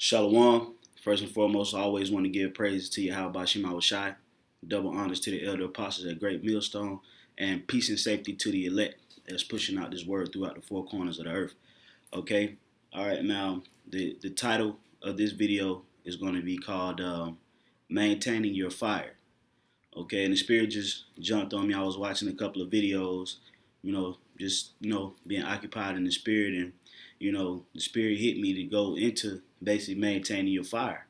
Shalom. First and foremost, I always want to give praise to Yahweh Shema Shai. Double honors to the elder apostles at Great Millstone, and peace and safety to the elect that's pushing out this word throughout the four corners of the earth. Okay? All right, now, the title of this video is going to be called Maintaining Your Fire. Okay, and the Spirit just jumped on me. I was watching a couple of videos, being occupied in the Spirit, and, the Spirit hit me to go into basically maintaining your fire.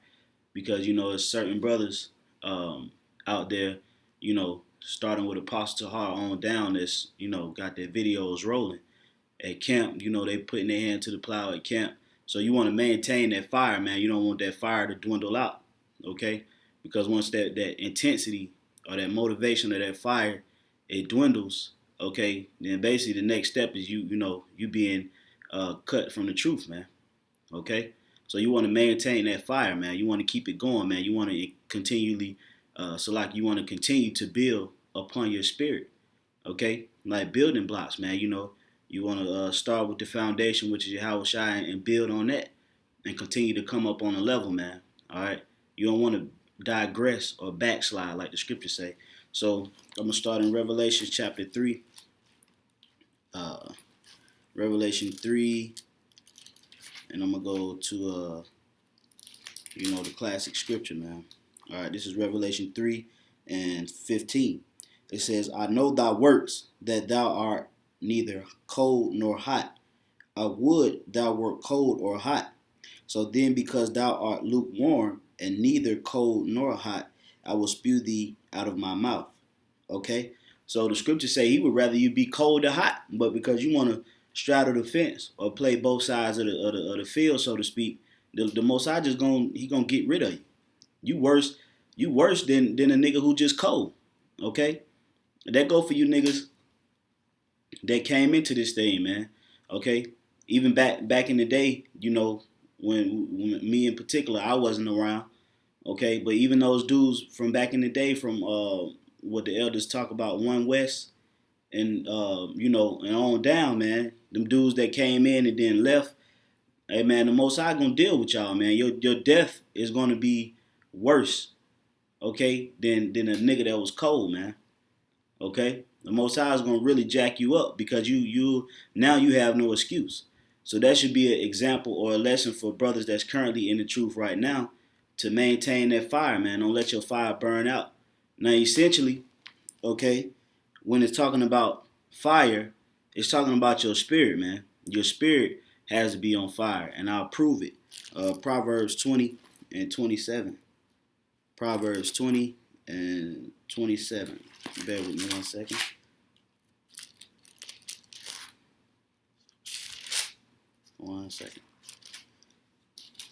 Because, there's certain brothers out there, starting with Apostle Hart on down that's, got their videos rolling. At camp, they putting their hand to the plow at camp. So you want to maintain that fire, man. You don't want that fire to dwindle out, okay? Because once that intensity or that motivation of that fire, it dwindles, okay, then basically the next step is you being cut from the truth, man, okay? So you want to maintain that fire, man. You want to keep it going, man. You want to continually, you want to continue to build upon your spirit, okay? Like building blocks, man. You want to start with the foundation, which is Yahweh Shai, and build on that and continue to come up on a level, man. All right? You don't want to digress or backslide like the scriptures say. So I'm going to start in Revelation chapter 3. Revelation 3. And I'm going to go to, the classic scripture, man. All right, this is Revelation 3 and 15. It says, I know thy works, that thou art neither cold nor hot. I would thou wert cold or hot. So then, because thou art lukewarm, and neither cold nor hot, I will spew thee out of my mouth. Okay? So the scriptures say he would rather you be cold or hot, but because you want to straddle the fence or play both sides of the field, so to speak, the Most High he gonna get rid of you. You worse than a nigga who just cold. Okay? That go for you niggas that came into this thing, man. Okay? Even back in the day, when me in particular, I wasn't around. Okay? But even those dudes from back in the day, from what the elders talk about, One West, and and on down, man. Them dudes that came in and then left, hey man, the Most High gonna deal with y'all, man. Your death is gonna be worse, okay, than a nigga that was cold, man. Okay? The Most High is gonna really jack you up because you now you have no excuse. So that should be an example or a lesson for brothers that's currently in the truth right now to maintain that fire, man. Don't let your fire burn out. Now, essentially, okay, when it's talking about fire, it's talking about your spirit, man. Your spirit has to be on fire, and I'll prove it. Proverbs 20 and 27. Proverbs 20 and 27. Bear with me 1 second. One second.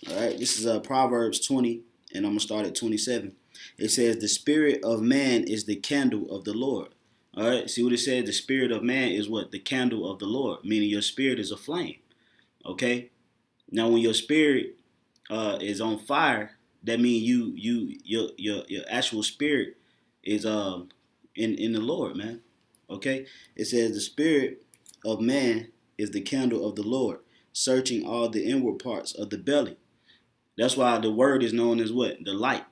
All right, this is Proverbs 20, and I'm going to start at 27. It says, the spirit of man is the candle of the Lord. All right, see what it says? The spirit of man is what? The candle of the Lord, meaning your spirit is a flame. Okay? Now, when your spirit is on fire, that means your actual spirit is in the Lord, man. Okay? It says the spirit of man is the candle of the Lord, searching all the inward parts of the belly. That's why the word is known as what? The light.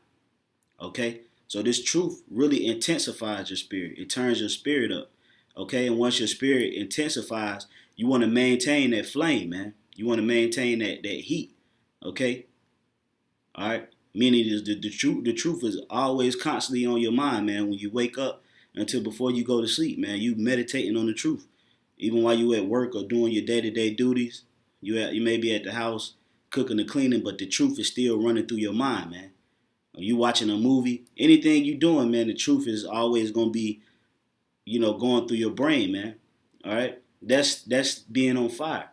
Okay? So this truth really intensifies your spirit. It turns your spirit up. Okay? And once your spirit intensifies, you want to maintain that flame, man. You want to maintain that heat. Okay? All right? Meaning the truth is always constantly on your mind, man. When you wake up until before you go to sleep, man, you meditating on the truth. Even while you at work or doing your day-to-day duties, you may be at the house cooking or cleaning, but the truth is still running through your mind, man. You watching a movie, anything you doing, man, the truth is always going to be, going through your brain, man. All right? That's being on fire.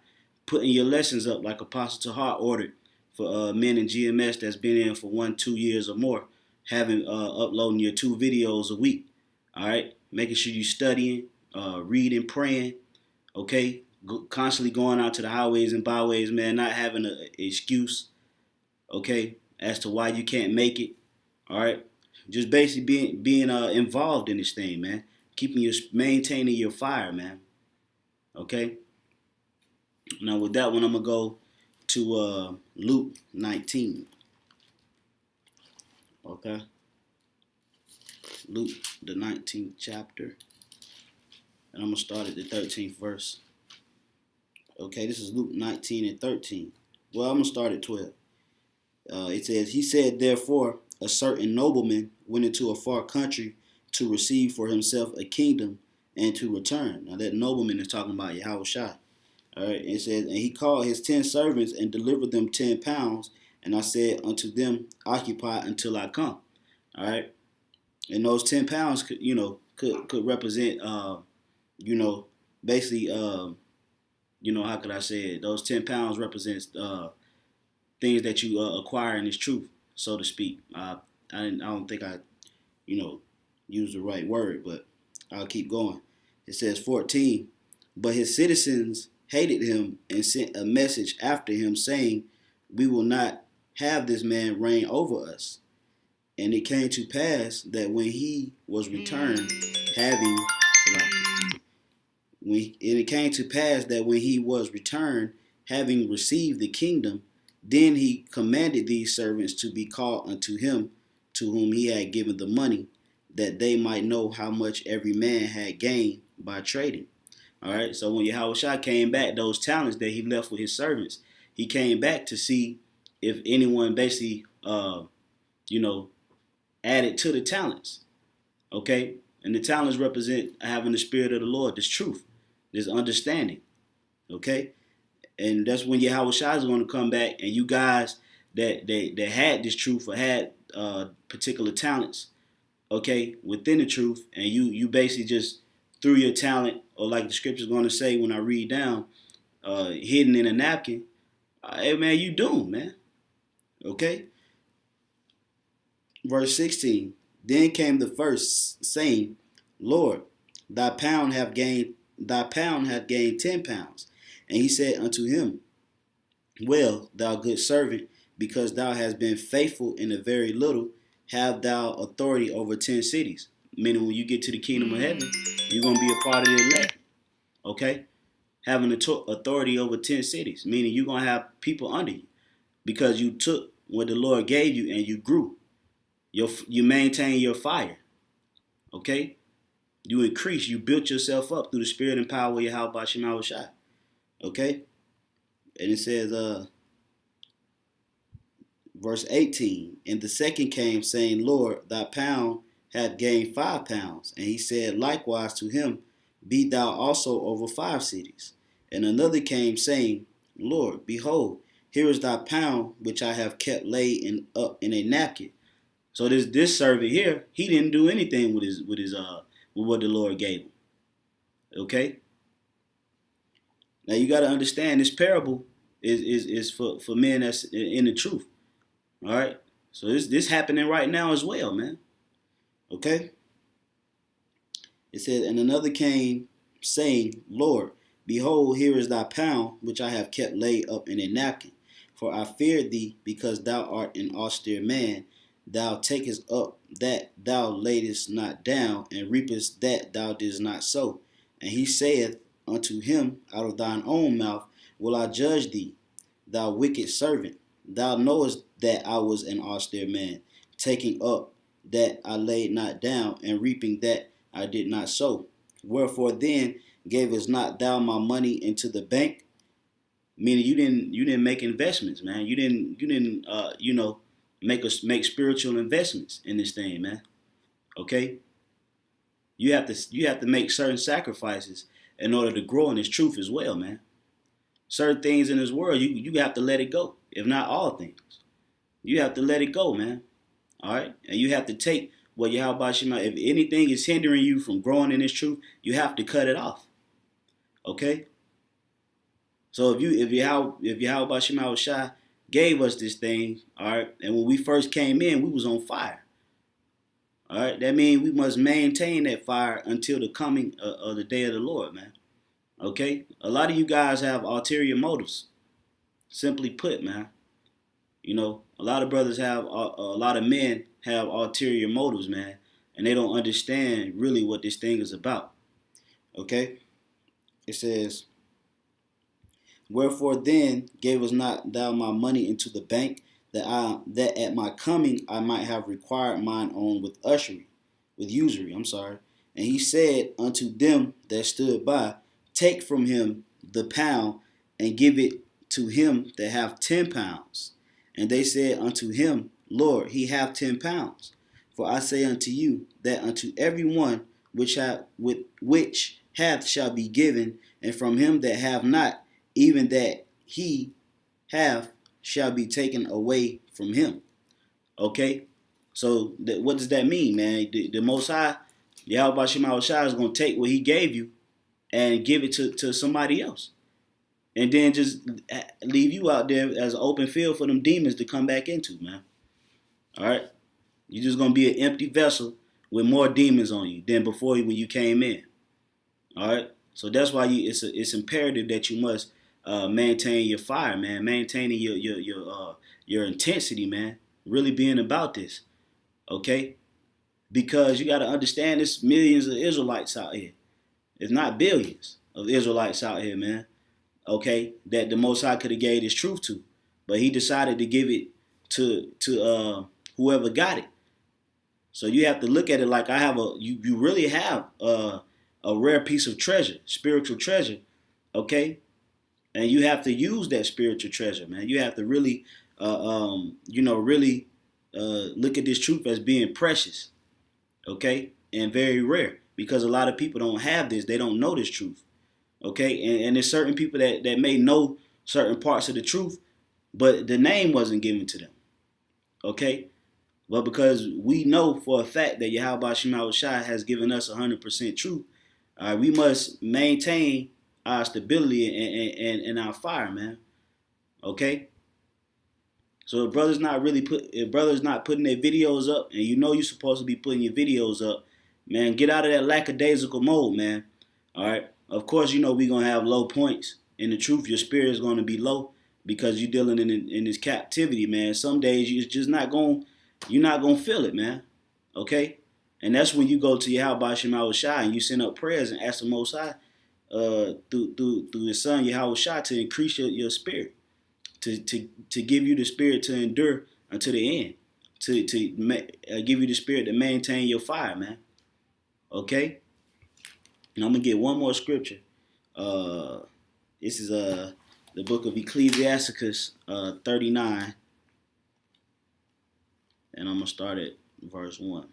Putting your lessons up like Apostle Hart ordered for men in GMS that's been in for 1-2 years or more, having uploading your 2 videos a week. All right? Making sure you studying, reading, praying, okay? Constantly going out to the highways and byways, man, not having an excuse, okay, as to why you can't make it. All right, just basically being involved in this thing, man. Maintaining your fire, man. Okay. Now with that one, I'm gonna go to Luke 19. Okay, Luke the 19th chapter, and I'm gonna start at the 13th verse. Okay, this is Luke 19 and 13. Well, I'm gonna start at 12. It says, "He said, therefore, a certain nobleman went into a far country to receive for himself a kingdom and to return." Now that nobleman is talking about Yahushua. All right, it says, "And he called his 10 servants and delivered them 10 pounds. And I said unto them, occupy until I come." All right, and those 10 pounds could, could represent, you know, basically, how could I say it? Those 10 pounds represents things that you acquire in this truth, so to speak. I don't think I, use the right word, but I'll keep going. It says 14, "But his citizens hated him and sent a message after him, saying, We will not have this man reign over us. And it came to pass that when he was returned, having having received the kingdom, then he commanded these servants to be called unto him, to whom he had given the money, that they might know how much every man had gained by trading." All right, so when Yahushua came back, those talents that he left with his servants, he came back to see if anyone basically, added to the talents. Okay, and the talents represent having the spirit of the Lord, this truth, this understanding. Okay, and that's when Yahushua is going to come back, and you guys that had this truth or had particular talents, okay, within the truth, and you basically just threw your talent, or like the scripture is going to say when I read down, hidden in a napkin. Hey man, you doomed, man. Okay. Verse 16. "Then came the first, saying, Lord, thy pound hath gained 10 pounds. And he said unto him, Well, thou good servant, because thou hast been faithful in a very little, have thou authority over 10 cities. Meaning when you get to the kingdom of heaven, you're going to be a part of the elect. Okay? Having authority over 10 cities. Meaning you're going to have people under you. Because you took what the Lord gave you and you grew. You maintain your fire. Okay? You increase. You built yourself up through the spirit and power of Yahweh Shema Shai. Okay? And it says, verse 18, "And the second came, saying, Lord, thy pound hath gained 5 pounds. And he said likewise to him, Be thou also over 5 cities. And another came, saying, Lord, behold, here is thy pound, which I have kept laid up in a napkin." So this servant here, he didn't do anything with what the Lord gave him. Okay? Now you got to understand, this parable is for men that's in the truth. All right? So this happening right now as well, man. Okay? It says, "And another came, saying, Lord, behold, here is thy pound, which I have kept laid up in a napkin. For I feared thee, because thou art an austere man. Thou takest up that thou laidest not down, and reapest that thou didst not sow. And he saith unto him, Out of thine own mouth will I judge thee, thou wicked servant. Thou knowest that I was an austere man, taking up that I laid not down, and reaping that I did not sow. Wherefore then gavest not thou my money into the bank?" Meaning you didn't make investments, man. You didn't make spiritual investments in this thing, man. Okay? You have to make certain sacrifices in order to grow in this truth as well, man. Certain things in this world, you have to let it go. If not all things. You have to let it go, man. All right? And you have to take what Yahweh Shema, if anything is hindering you from growing in this truth, you have to cut it off. Okay? So if Yahweh Shema Shai gave us this thing, all right, and when we first came in, we was on fire. All right? That means we must maintain that fire until the coming of the day of the Lord, man. Okay? A lot of you guys have ulterior motives. Simply put, man. A lot of brothers have, a lot of men have ulterior motives, man, and they don't understand really what this thing is about. Okay? It says, Wherefore then gavest not thou my money into the bank, that at my coming I might have required mine own with usury. I'm sorry. And he said unto them that stood by, take from him the pound and give it to him that hath 10 pounds. And they said unto him, Lord, he hath 10 pounds. For I say unto you that unto every one which hath shall be given, and from him that hath not, even that he hath shall be taken away from him. Okay? So what does that mean, man? The Most High, Yahweh Shema Shai, is going to take what he gave you and give it to somebody else. And then just leave you out there as an open field for them demons to come back into, man. All right? You're just going to be an empty vessel with more demons on you than before when you came in. All right? So that's why it's imperative that you must maintain your fire, man. Maintaining your intensity, man. Really being about this, okay? Because you got to understand, there's millions of Israelites out here. It's not billions of Israelites out here, man. Okay, that the Most High could have gave His truth to, but He decided to give it to whoever got it. So you have to look at it like you really have a rare piece of treasure, spiritual treasure, okay? And you have to use that spiritual treasure, man. You have to really, really look at this truth as being precious, okay, and very rare, because a lot of people don't have this. They don't know this truth, okay? And there's certain people that may know certain parts of the truth, but the name wasn't given to them, okay? But because we know for a fact that Yahweh Shema Shai has given us 100% truth, we must maintain our stability and our fire, man. Okay? So if brothers not putting their videos up, and you know you're supposed to be putting your videos up, man, get out of that lackadaisical mode, man. All right? Of course, you know we're going to have low points. In the truth, your spirit is going to be low because you're dealing in this captivity, man. Some days you're not going to feel it, man. Okay? And that's when you go to Yahweh Shema Shai and you send up prayers and ask the Most High through His Son Yahweh Shai to increase your spirit, to give you the spirit to endure until the end, to give you the spirit to maintain your fire, man. Okay? And I'm going to get one more scripture. This is the book of Ecclesiasticus 39. And I'm going to start at verse 1.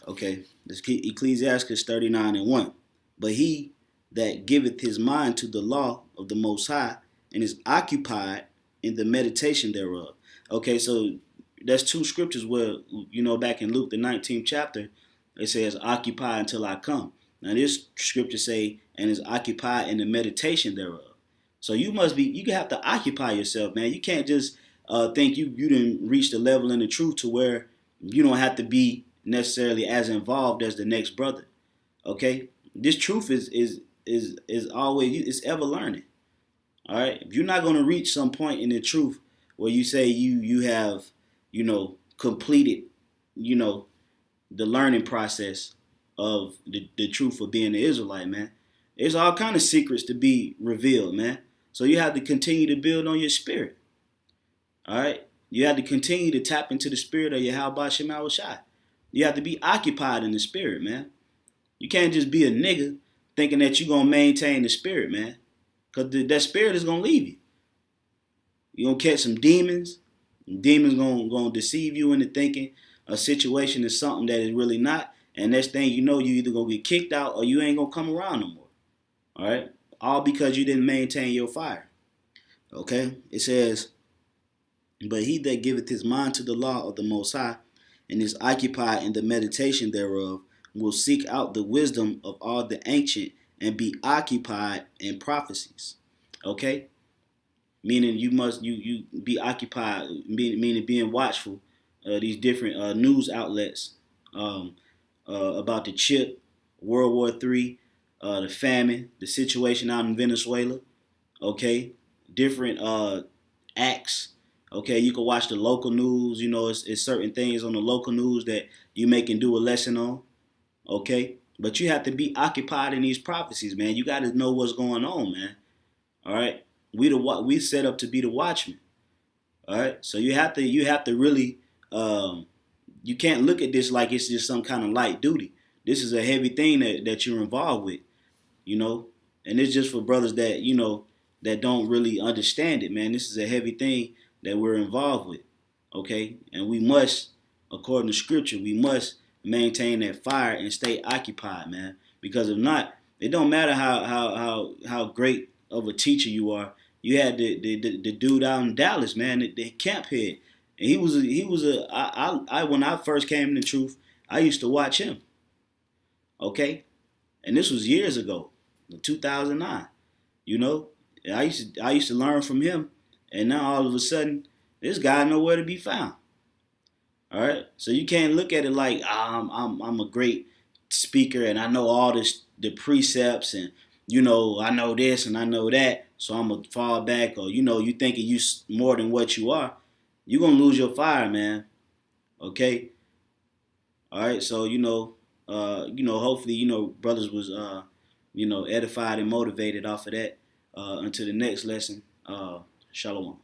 Okay, this Ecclesiasticus 39 and 1. But he that giveth his mind to the law of the Most High and is occupied in the meditation thereof. Okay, so that's two scriptures where, back in Luke, the 19th chapter, it says, occupy until I come. Now this scripture say, and is occupied in the meditation thereof. So you have to occupy yourself, man. You can't just think you didn't reach the level in the truth to where you don't have to be necessarily as involved as the next brother. Okay? This truth is always, it's ever learning. All right? If you're not going to reach some point in the truth where you say you have, completed, the learning process of the truth of being an Israelite, man, there's all kind of secrets to be revealed, man. So you have to continue to build on your spirit. All right? You have to continue to tap into the spirit of Yahweh Shema Shai. You have to be occupied in the spirit, man. You can't just be a nigga thinking that you're going to maintain the spirit, man. Because that spirit is going to leave you. You're going to catch some demons. Demons going to deceive you into thinking a situation is something that is really not. And next thing you know, you either going to get kicked out or you ain't going to come around no more. All right? All because you didn't maintain your fire. Okay? It says, but he that giveth his mind to the law of the Most High and is occupied in the meditation thereof will seek out the wisdom of all the ancient and be occupied in prophecies. Okay? Meaning you be occupied, meaning being watchful. These different news outlets about the chip, World War III, the famine, the situation out in Venezuela. Okay? Different acts. Okay, you can watch the local news. It's certain things on the local news that you can do a lesson on. Okay, But you have to be occupied in these prophecies, man. You got to know what's going on, man. All right, we set up to be the watchmen. All right, so you have to really you can't look at this like it's just some kind of light duty. This is a heavy thing that you're involved with, you know, and it's just for brothers that that don't really understand it, man. This is a heavy thing that we're involved with, okay, and we must, according to Scripture, we must maintain that fire and stay occupied, man. Because if not, it don't matter how great of a teacher you are. You had the dude out in Dallas, man, the camp head, and when I first came in the truth, I used to watch him, okay, and this was years ago, 2009. You know, I used to learn from him, and now all of a sudden, this guy nowhere to be found. All right, so you can't look at it like I'm a great speaker and I know all the precepts, and I know this and I know that, so I'm gonna fall back, or you thinking you more than what you are. You're gonna lose your fire, man. Okay. All right. So hopefully brothers was edified and motivated off of that. Until the next lesson. Shalom.